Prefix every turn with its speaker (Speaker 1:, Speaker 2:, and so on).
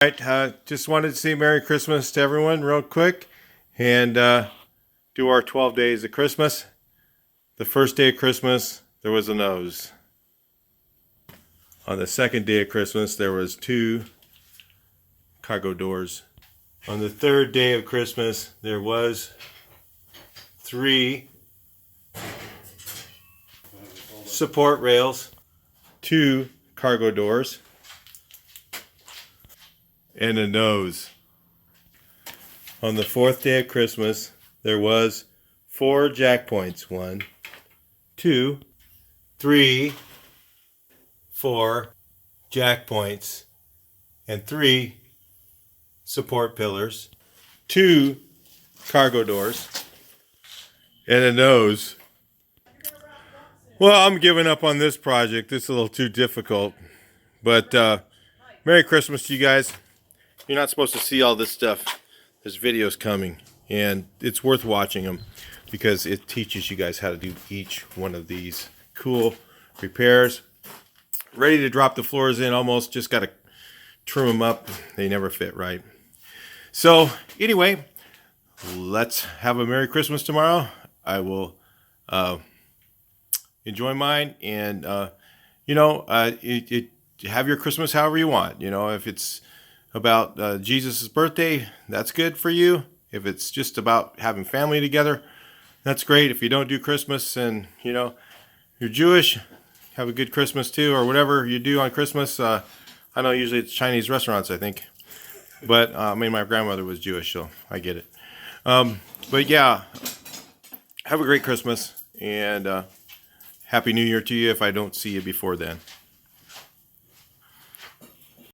Speaker 1: Right, just wanted to say Merry Christmas to everyone real quick and do our 12 days of Christmas. The first day of Christmas, there was a nose. On the second day of Christmas, there was 2 cargo doors. On the third day of Christmas, there was 3 support rails, 2 cargo doors, and a nose. On the fourth day of Christmas, there was 4 jack points. 1, 2, 3, 4 jack points, and 3 support pillars, 2 cargo doors, and a nose. Well, I'm giving up on this project. It's a little too difficult. But Merry Christmas to you guys. You're not supposed to see all this stuff. There's videos coming, and it's worth watching them because it teaches you guys how to do each one of these cool repairs. Ready to drop the floors in, almost just got to trim them up. They never fit right. So anyway, let's have a Merry Christmas tomorrow. I will enjoy mine, and have your Christmas however you want. If it's about Jesus' birthday, that's good for you. If it's just about having family together, that's great. If you don't do Christmas and you're Jewish, have a good Christmas too, or whatever you do on Christmas. I know usually it's Chinese restaurants, I think, but my grandmother was Jewish, so I get it. But yeah, have a great Christmas, and Happy New Year to you if I don't see you before then.